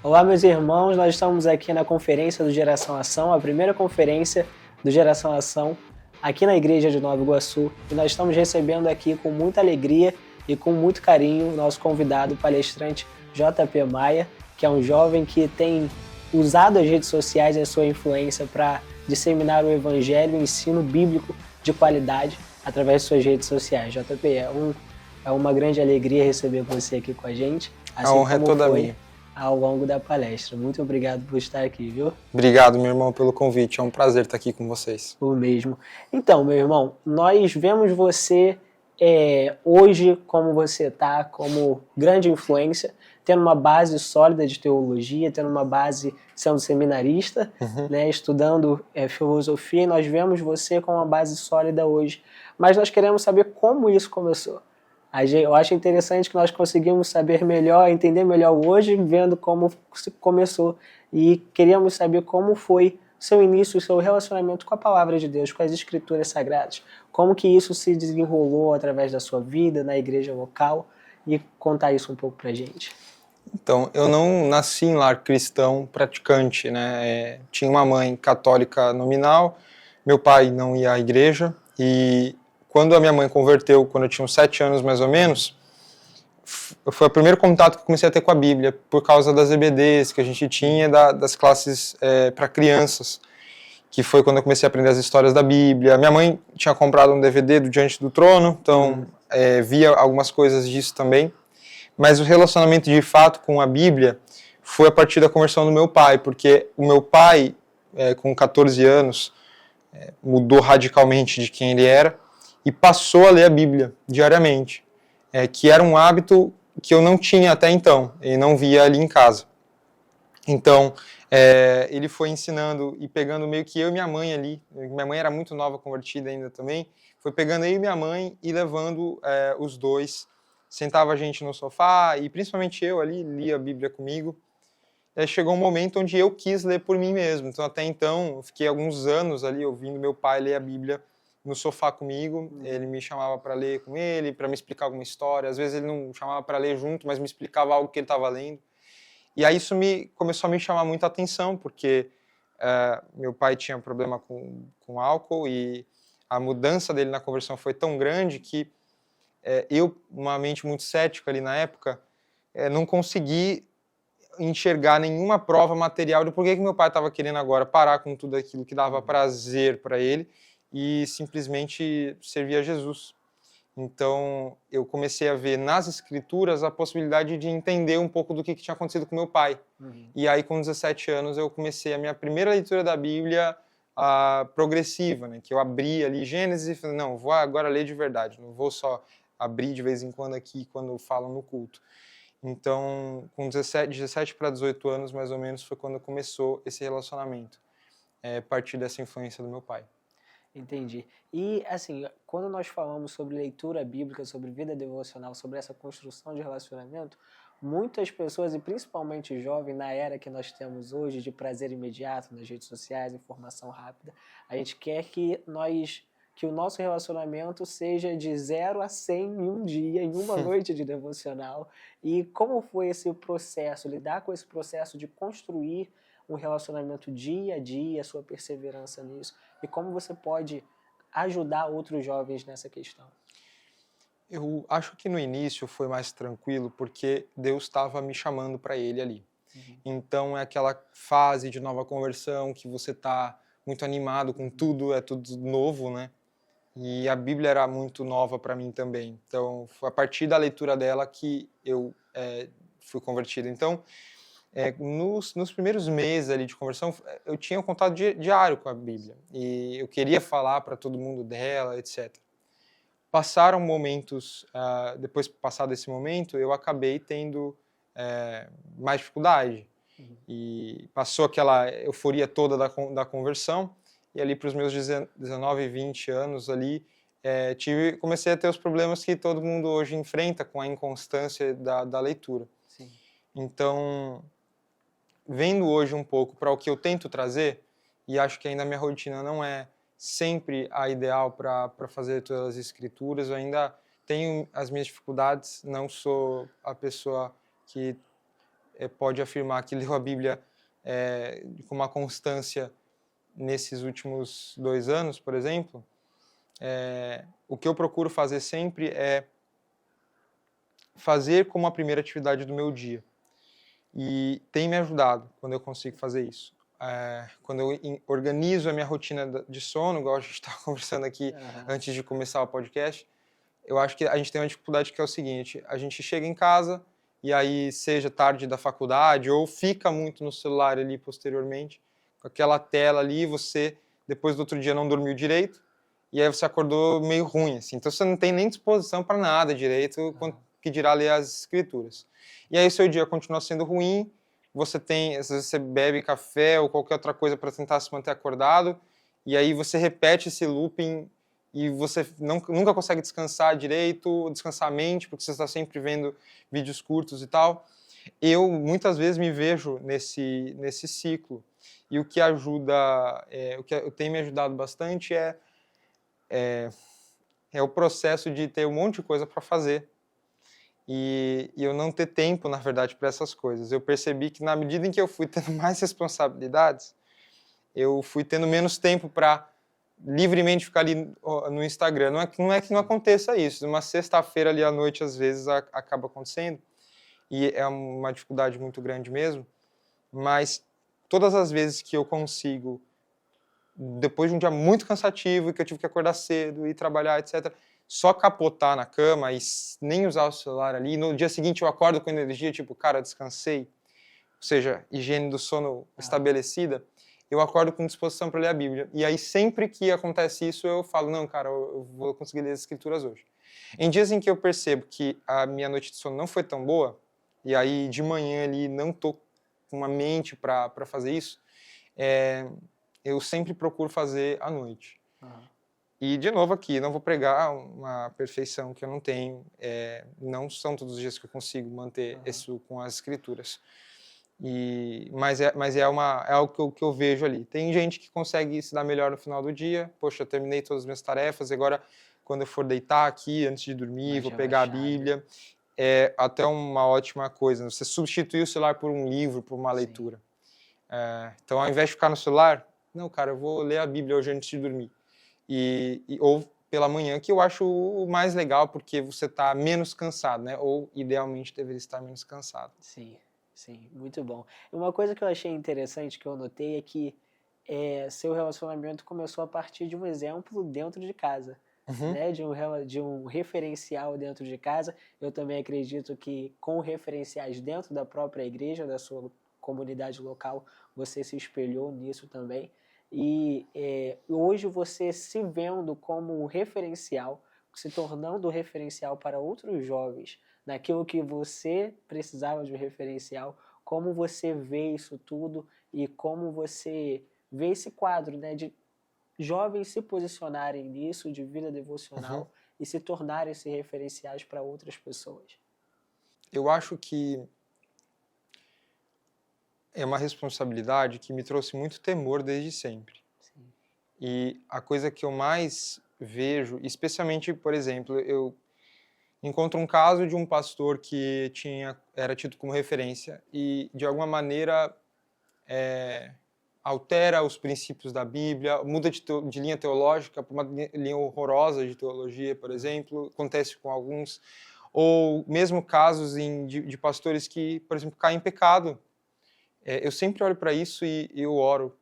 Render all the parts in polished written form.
Olá, meus irmãos, nós estamos aqui na conferência do Geração Ação, a primeira conferência do Geração Ação aqui na igreja de Nova Iguaçu, e nós estamos recebendo aqui com muita alegria e com muito carinho o nosso convidado, o palestrante JP Maia, que é um jovem que tem usado as redes sociais e a sua influência para disseminar o evangelho e o ensino bíblico de qualidade através de suas redes sociais. JP, é uma grande alegria receber você aqui com a gente, assim a honra como é toda foi minha. Ao longo da palestra. Muito obrigado por estar aqui, viu? Obrigado, meu irmão, pelo convite. É um prazer estar aqui com vocês. O mesmo. Então, meu irmão, nós vemos você hoje como você está, como grande influência, tendo uma base sólida de teologia, tendo uma base sendo seminarista, né, estudando filosofia, e nós vemos você com uma base sólida hoje. Mas nós queremos saber como isso começou. Eu acho interessante que nós conseguimos saber melhor, entender melhor hoje, vendo como começou. E queríamos saber como foi seu início, seu relacionamento com a Palavra de Deus, com as Escrituras Sagradas. Como que isso se desenrolou através da sua vida, na igreja local, e contar isso um pouco pra gente. Então, eu não nasci em lar cristão praticante, né? Tinha uma mãe católica nominal, meu pai não ia à igreja, e quando a minha mãe converteu, quando eu tinha uns 7 anos mais ou menos, foi o primeiro contato que eu comecei a ter com a Bíblia, por causa das EBDs que a gente tinha, das classes para crianças, que foi quando eu comecei a aprender as histórias da Bíblia. Minha mãe tinha comprado um DVD do Diante do Trono, então via algumas coisas disso também. Mas o relacionamento de fato com a Bíblia foi a partir da conversão do meu pai, porque o meu pai, com 14 anos, mudou radicalmente de quem ele era e passou a ler a Bíblia diariamente, que era um hábito que eu não tinha até então, e não via ali em casa. Então, ele foi ensinando e pegando meio que eu e minha mãe ali, minha mãe era muito nova, convertida ainda também, foi pegando eu e minha mãe e levando os dois, sentava a gente no sofá e principalmente eu ali, lia a Bíblia comigo. Chegou um momento onde eu quis ler por mim mesmo, então até então eu fiquei alguns anos ali ouvindo meu pai ler a Bíblia no sofá comigo, ele me chamava para ler com ele, para me explicar alguma história, às vezes ele não chamava para ler junto, mas me explicava algo que ele estava lendo. E aí isso começou a me chamar muita atenção, porque meu pai tinha problema com álcool e a mudança dele na conversão foi tão grande que eu, uma mente muito cética ali na época, não consegui enxergar nenhuma prova material de por que meu pai estava querendo agora parar com tudo aquilo que dava prazer para ele e simplesmente servir a Jesus. Então, eu comecei a ver nas escrituras a possibilidade de entender um pouco do que tinha acontecido com meu pai. E aí, com 17 anos, eu comecei a minha primeira leitura da Bíblia progressiva, né? Que eu abri ali Gênesis e falei, não, vou agora ler de verdade, não vou só abrir de vez em quando aqui quando falam no culto. Então, com 17 para 18 anos, mais ou menos, foi quando começou esse relacionamento, a partir dessa influência do meu pai. Entendi. E, assim, quando nós falamos sobre leitura bíblica, sobre vida devocional, sobre essa construção de relacionamento, muitas pessoas, e principalmente jovens, na era que nós temos hoje, de prazer imediato nas redes sociais, informação rápida, a gente quer que o nosso relacionamento seja de 0 a 100 em um dia, em uma noite de devocional. E como foi esse processo, lidar com esse processo de construir um relacionamento dia a dia, a sua perseverança nisso, e como você pode ajudar outros jovens nessa questão? Eu acho que no início foi mais tranquilo, porque Deus estava me chamando para Ele ali. Então é aquela fase de nova conversão que você está muito animado com tudo, é tudo novo, né? E a Bíblia era muito nova para mim também. Então foi a partir da leitura dela que eu fui convertido. Então, nos primeiros meses ali de conversão, eu tinha um contato diário com a Bíblia. E eu queria falar para todo mundo dela, etc. Passaram momentos, depois passado esse momento, eu acabei tendo mais dificuldade. E passou aquela euforia toda da conversão, e ali para os meus 19, 20 anos ali, comecei a ter os problemas que todo mundo hoje enfrenta com a inconstância da leitura. Sim. Então, vendo hoje um pouco para o que eu tento trazer, e acho que ainda a minha rotina não é sempre a ideal para fazer todas as escrituras, eu ainda tenho as minhas dificuldades, não sou a pessoa que pode afirmar que leu a Bíblia com uma constância nesses últimos 2 anos, por exemplo, o que eu procuro fazer sempre é fazer como a primeira atividade do meu dia. E tem me ajudado quando eu consigo fazer isso. Quando eu organizo a minha rotina de sono, igual a gente estava conversando aqui antes de começar o podcast, eu acho que a gente tem uma dificuldade que é o seguinte: a gente chega em casa e aí, seja tarde da faculdade ou fica muito no celular ali posteriormente, com aquela tela ali, você depois do outro dia não dormiu direito e aí você acordou meio ruim, assim. Então você não tem nem disposição para nada direito, que dirá ler as escrituras. E aí seu dia continua sendo ruim, às vezes você bebe café ou qualquer outra coisa para tentar se manter acordado, e aí você repete esse looping e você nunca consegue descansar direito, descansar a mente, porque você está sempre vendo vídeos curtos e tal. Eu, muitas vezes, me vejo nesse ciclo. E o que ajuda, o que tem me ajudado bastante é o processo de ter um monte de coisa para fazer. E eu não ter tempo, na verdade, para essas coisas. Eu percebi que, na medida em que eu fui tendo mais responsabilidades, eu fui tendo menos tempo para livremente ficar ali no Instagram. Não é que não aconteça isso. Uma sexta-feira ali à noite, às vezes, acaba acontecendo. E é uma dificuldade muito grande mesmo. Mas todas as vezes que eu consigo, depois de um dia muito cansativo, que eu tive que acordar cedo e trabalhar, etc., só capotar na cama e nem usar o celular ali, no dia seguinte eu acordo com energia, tipo, cara, descansei, ou seja, higiene do sono estabelecida, eu acordo com disposição para ler a Bíblia. E aí sempre que acontece isso, eu falo, não, cara, eu vou conseguir ler as escrituras hoje. Em dias em que eu percebo que a minha noite de sono não foi tão boa, e aí de manhã ali não tô com uma mente para fazer isso, eu sempre procuro fazer à noite. E, de novo aqui, não vou pregar uma perfeição que eu não tenho. Não são todos os dias que eu consigo manter isso com as escrituras. Mas é algo que eu vejo ali. Tem gente que consegue se dar melhor no final do dia. Poxa, eu terminei todas as minhas tarefas, e agora, quando eu for deitar aqui, antes de dormir, vou pegar a Bíblia. É até uma ótima coisa. Você substituir o celular por um livro, por uma leitura. Então, ao invés de ficar no celular, não, cara, eu vou ler a Bíblia hoje antes de dormir. Ou pela manhã, que eu acho o mais legal, porque você está menos cansado, né? Ou, idealmente, deveria estar menos cansado. Sim, muito bom. E uma coisa que eu achei interessante, que eu notei, é que seu relacionamento começou a partir de um exemplo dentro de casa, né? De um referencial dentro de casa. Eu também acredito que com referenciais dentro da própria igreja, da sua comunidade local, você se espelhou nisso também. E hoje você se vendo como um referencial, se tornando referencial para outros jovens, naquilo que você precisava de um referencial, como você vê isso tudo e como você vê esse quadro, né, de jovens se posicionarem nisso, de vida devocional, e se tornarem-se referenciais para outras pessoas. Eu acho que é uma responsabilidade que me trouxe muito temor desde sempre. Sim. E a coisa que eu mais vejo, especialmente, por exemplo, eu encontro um caso de um pastor que era tido como referência e, de alguma maneira, altera os princípios da Bíblia, muda de linha teológica para uma linha horrorosa de teologia, por exemplo. Acontece com alguns. Ou mesmo casos de pastores que, por exemplo, caem em pecado. Eu sempre olho para isso e eu oro.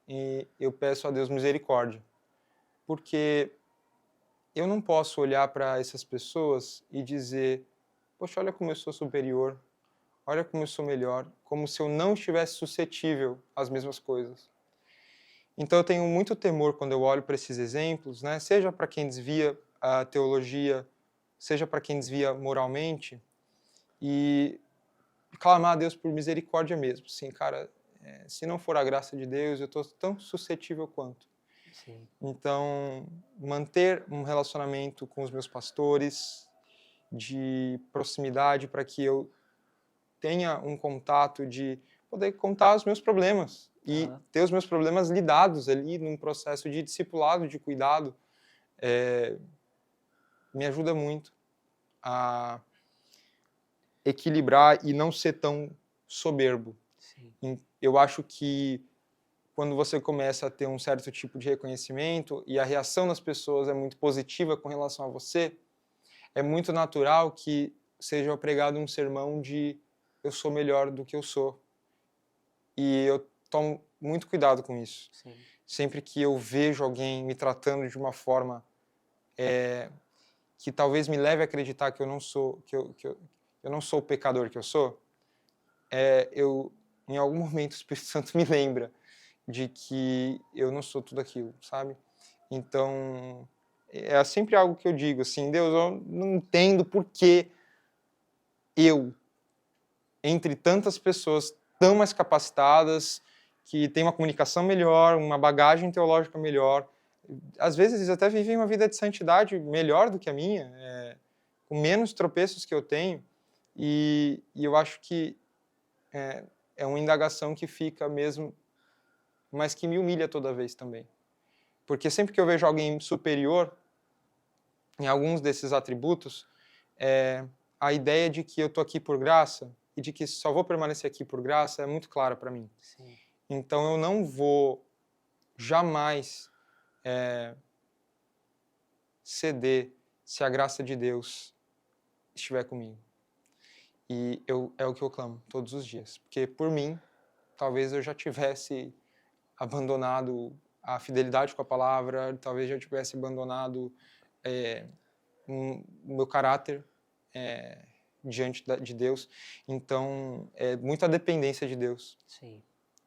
E eu peço a Deus misericórdia. Porque eu não posso olhar para essas pessoas e dizer, poxa, olha como eu sou superior, olha como eu sou melhor, como se eu não estivesse suscetível às mesmas coisas. Então eu tenho muito temor quando eu olho para esses exemplos, né? Seja para quem desvia a teologia, seja para quem desvia moralmente, e clamar a Deus por misericórdia mesmo. Sim, cara, se não for a graça de Deus, eu estou tão suscetível quanto. Sim. Então, manter um relacionamento com os meus pastores de proximidade para que eu tenha um contato de poder contar os meus problemas e ter os meus problemas lidados ali num processo de discipulado, de cuidado, me ajuda muito a equilibrar e não ser tão soberbo. Sim. Eu acho que quando você começa a ter um certo tipo de reconhecimento e a reação das pessoas é muito positiva com relação a você, é muito natural que seja pregado um sermão de eu sou melhor do que eu sou. E eu tomo muito cuidado com isso. Sim. Sempre que eu vejo alguém me tratando de uma forma que talvez me leve a acreditar que eu não sou, eu não sou o pecador que eu sou, em algum momento o Espírito Santo me lembra de que eu não sou tudo aquilo, sabe? Então, é sempre algo que eu digo, assim, Deus, eu não entendo por que eu, entre tantas pessoas tão mais capacitadas, que têm uma comunicação melhor, uma bagagem teológica melhor, às vezes eles até vivem uma vida de santidade melhor do que a minha, com menos tropeços que eu tenho, e eu acho que é uma indagação que fica mesmo, mas que me humilha toda vez também. Porque sempre que eu vejo alguém superior em alguns desses atributos, a ideia de que eu estou aqui por graça e de que só vou permanecer aqui por graça é muito clara para mim. Sim. Então eu não vou jamais ceder se a graça de Deus estiver comigo. E é o que eu clamo todos os dias. Porque por mim, talvez eu já tivesse abandonado a fidelidade com a palavra, talvez já tivesse abandonado o meu caráter diante de Deus. Então, é muita dependência de Deus. Sim.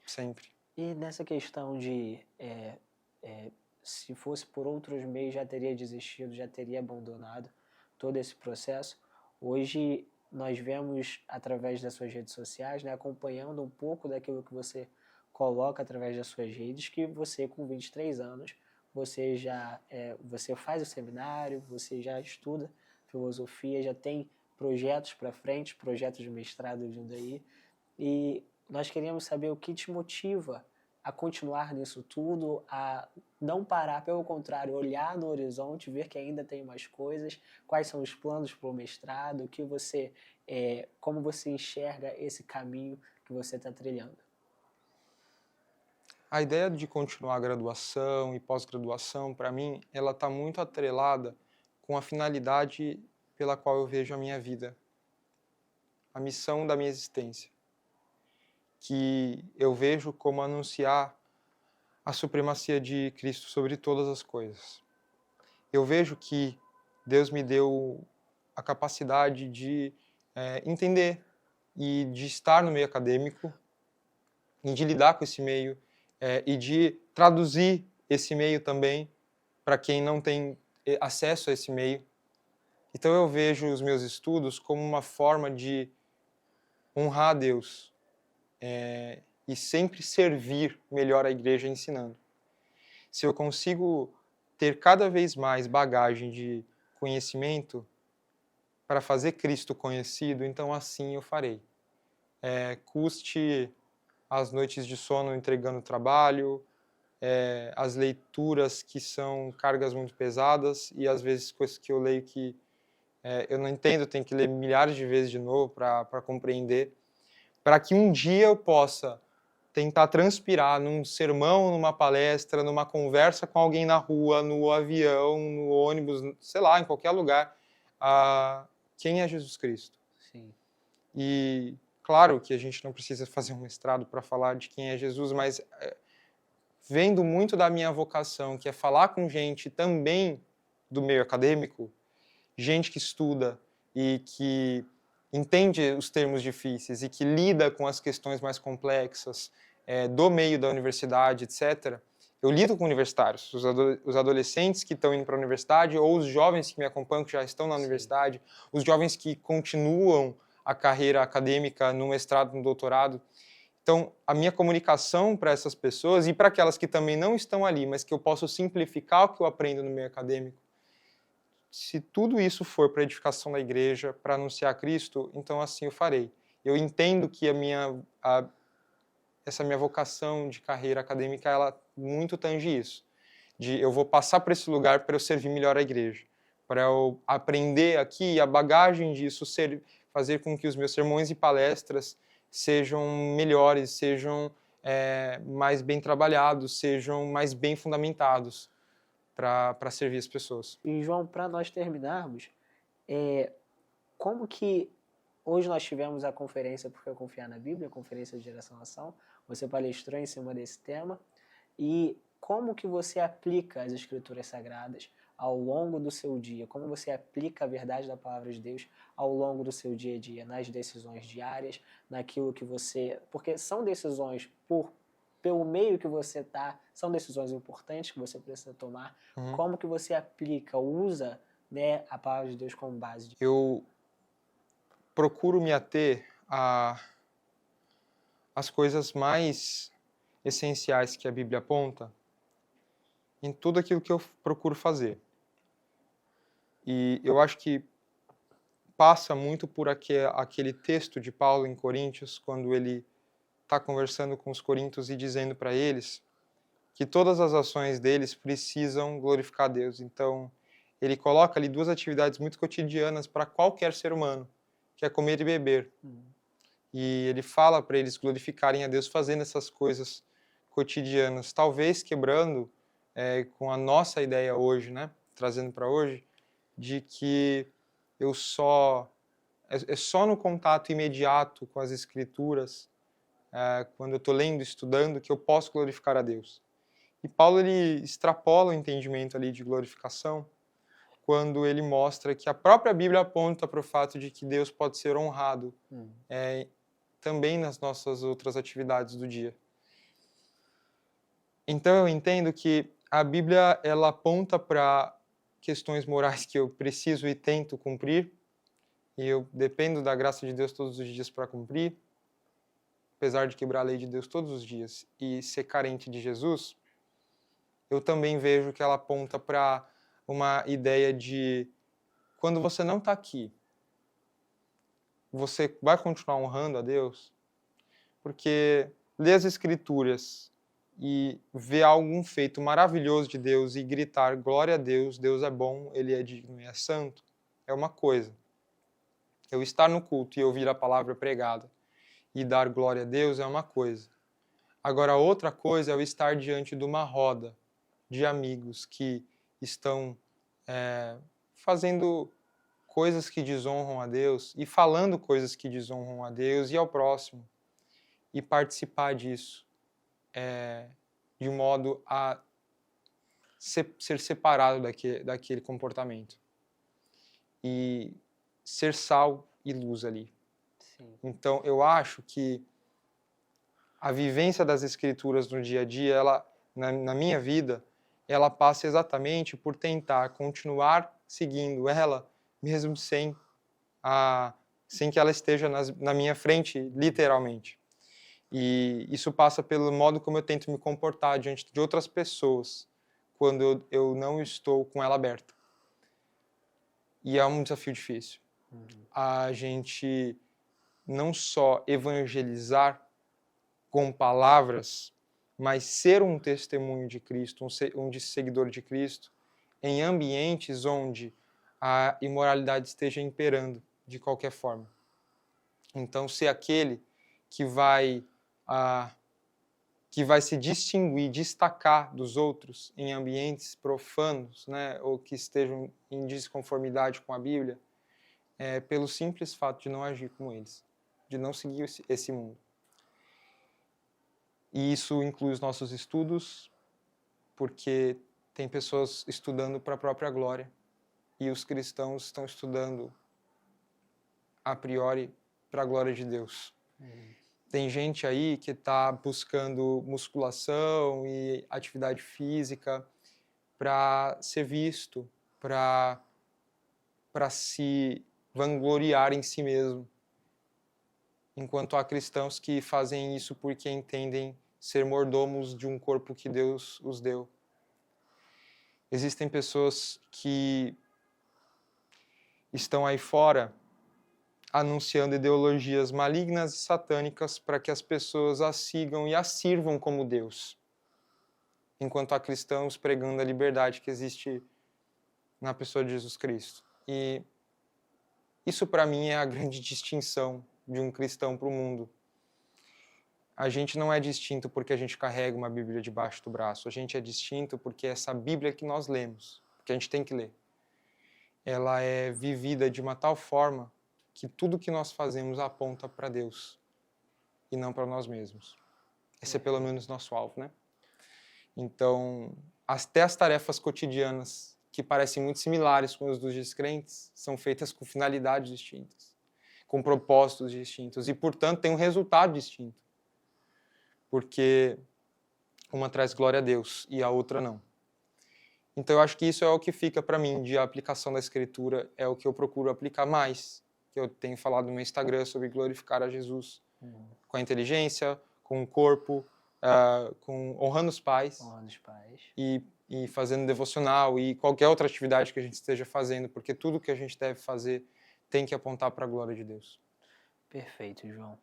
Sempre. E nessa questão de se fosse por outros meios já teria desistido, já teria abandonado todo esse processo. Hoje nós vemos através das suas redes sociais, né, acompanhando um pouco daquilo que você coloca através das suas redes, que você com 23 anos, você já você faz o seminário, você já estuda filosofia, já tem projetos para frente, projetos de mestrado vindo aí, e nós queríamos saber o que te motiva a continuar nisso tudo, a não parar, pelo contrário, olhar no horizonte, ver que ainda tem mais coisas, quais são os planos para o mestrado, que você, como você enxerga esse caminho que você está trilhando. A ideia de continuar a graduação e pós-graduação, para mim, ela está muito atrelada com a finalidade pela qual eu vejo a minha vida, a missão da minha existência, que eu vejo como anunciar a supremacia de Cristo sobre todas as coisas. Eu vejo que Deus me deu a capacidade de entender e de estar no meio acadêmico e de lidar com esse meio e de traduzir esse meio também para quem não tem acesso a esse meio. Então eu vejo os meus estudos como uma forma de honrar a Deus e sempre servir melhor a igreja ensinando. Se eu consigo ter cada vez mais bagagem de conhecimento para fazer Cristo conhecido, então assim eu farei. Custe as noites de sono entregando trabalho, as leituras que são cargas muito pesadas e às vezes coisas que eu leio que eu não entendo, tenho que ler milhares de vezes de novo para compreender, para que um dia eu possa tentar transpirar num sermão, numa palestra, numa conversa com alguém na rua, no avião, no ônibus, sei lá, em qualquer lugar, quem é Jesus Cristo. Sim. E claro que a gente não precisa fazer um mestrado para falar de quem é Jesus, mas vendo muito da minha vocação, que é falar com gente também do meio acadêmico, gente que estuda e que entende os termos difíceis e que lida com as questões mais complexas do meio da universidade, etc. Eu lido com universitários, os adolescentes que estão indo para a universidade ou os jovens que me acompanham, que já estão na universidade, os jovens que continuam a carreira acadêmica no mestrado, no doutorado. Então, a minha comunicação para essas pessoas e para aquelas que também não estão ali, mas que eu posso simplificar o que eu aprendo no meio acadêmico, se tudo isso for para a edificação da igreja, para anunciar Cristo, então assim eu farei. Eu entendo que essa minha vocação de carreira acadêmica, ela muito tange isso. Eu vou passar por esse lugar para eu servir melhor a igreja, para eu aprender aqui a bagagem disso, fazer com que os meus sermões e palestras sejam melhores, sejam mais bem trabalhados, sejam mais bem fundamentados para servir as pessoas. E, João, para nós terminarmos, como que hoje nós tivemos a conferência Porque Eu Confiar na Bíblia, a conferência de geração à ação, você palestrou em cima desse tema, e como que você aplica as Escrituras Sagradas ao longo do seu dia, como você aplica a verdade da Palavra de Deus ao longo do seu dia a dia, nas decisões diárias, naquilo que você... Porque são decisões pelo meio que você está, são decisões importantes que você precisa tomar. Como que você aplica, usa, né, a Palavra de Deus como base? Eu procuro me ater às coisas mais essenciais que a Bíblia aponta em tudo aquilo que eu procuro fazer. E eu acho que passa muito por aquele texto de Paulo em Coríntios, quando ele está conversando com os coríntios e dizendo para eles que todas as ações deles precisam glorificar a Deus. Então, ele coloca ali duas atividades muito cotidianas para qualquer ser humano, que é comer e beber. E ele fala para eles glorificarem a Deus fazendo essas coisas cotidianas, talvez quebrando com a nossa ideia hoje, né? Trazendo para hoje, de que é só no contato imediato com as Escrituras, quando eu estou lendo, estudando, que eu posso glorificar a Deus. E Paulo ele extrapola o entendimento ali de glorificação quando ele mostra que a própria Bíblia aponta para o fato de que Deus pode ser honrado também nas nossas outras atividades do dia. Então eu entendo que a Bíblia ela aponta para questões morais que eu preciso e tento cumprir, e eu dependo da graça de Deus todos os dias para cumprir, apesar de quebrar a lei de Deus todos os dias e ser carente de Jesus. Eu também vejo que ela aponta para uma ideia de quando você não está aqui, você vai continuar honrando a Deus? Porque ler as Escrituras e ver algum feito maravilhoso de Deus e gritar glória a Deus, Deus é bom, Ele é digno e é santo, é uma coisa. Eu estar no culto e ouvir a palavra pregada e dar glória a Deus é uma coisa. Agora, outra coisa é eu estar diante de uma roda de amigos que estão fazendo coisas que desonram a Deus e falando coisas que desonram a Deus e ao próximo, e participar disso de modo a ser separado daquele comportamento e ser sal e luz ali. Sim. Então, eu acho que a vivência das Escrituras no dia a dia, ela, na minha vida, ela passa exatamente por tentar continuar seguindo ela, mesmo sem que ela esteja na minha frente, literalmente. E isso passa pelo modo como eu tento me comportar diante de outras pessoas quando eu não estou com ela aberta. E é um desafio difícil. A gente não só evangelizar com palavras, mas ser um testemunho de Cristo, um seguidor de Cristo, em ambientes onde a imoralidade esteja imperando de qualquer forma. Então, ser aquele que vai se distinguir, destacar dos outros em ambientes profanos, né, ou que estejam em desconformidade com a Bíblia, pelo simples fato de não agir como eles, de não seguir esse mundo. E isso inclui os nossos estudos, porque tem pessoas estudando para a própria glória, e os cristãos estão estudando a priori para a glória de Deus. Tem gente aí que está buscando musculação e atividade física para ser visto, para se vangloriar em si mesmo. Enquanto há cristãos que fazem isso porque entendem ser mordomos de um corpo que Deus os deu. Existem pessoas que estão aí fora anunciando ideologias malignas e satânicas para que as pessoas as sigam e as sirvam como Deus, enquanto há cristãos pregando a liberdade que existe na pessoa de Jesus Cristo. E isso, para mim, é a grande distinção de um cristão para o mundo. A gente não é distinto porque a gente carrega uma Bíblia debaixo do braço. A gente é distinto porque essa Bíblia que nós lemos, que a gente tem que ler, ela é vivida de uma tal forma que tudo que nós fazemos aponta para Deus e não para nós mesmos. Esse é pelo menos nosso alvo, né? Então, até as tarefas cotidianas, que parecem muito similares com as dos descrentes, são feitas com finalidades distintas, com propósitos distintos e, portanto, tem um resultado distinto. Porque uma traz glória a Deus e a outra não. Então eu acho que isso é o que fica para mim de aplicação da Escritura, é o que eu procuro aplicar mais, que eu tenho falado no meu Instagram sobre glorificar a Jesus, com a inteligência, com o corpo, com honrando os pais, e fazendo devocional e qualquer outra atividade que a gente esteja fazendo, porque tudo que a gente deve fazer tem que apontar para a glória de Deus. Perfeito, João.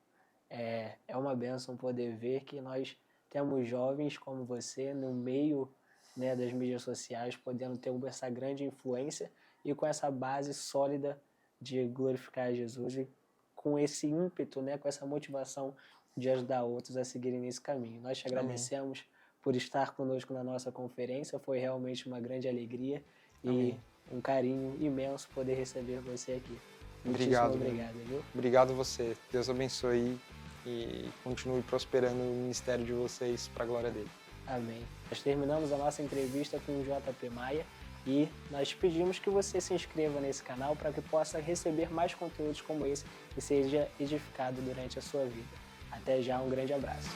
É uma bênção poder ver que nós temos jovens como você no meio, né, das mídias sociais, podendo ter essa grande influência e com essa base sólida de glorificar Jesus e com esse ímpeto, né, com essa motivação de ajudar outros a seguirem nesse caminho. Nós te agradecemos por estar conosco na nossa conferência, foi realmente uma grande alegria e um carinho imenso poder receber você aqui. Obrigado. Obrigado, viu? Obrigado você. Deus abençoe e continue prosperando o ministério de vocês para a glória dele. Amém. Nós terminamos a nossa entrevista com o JP Maia e nós pedimos que você se inscreva nesse canal para que possa receber mais conteúdos como esse e seja edificado durante a sua vida. Até já, um grande abraço.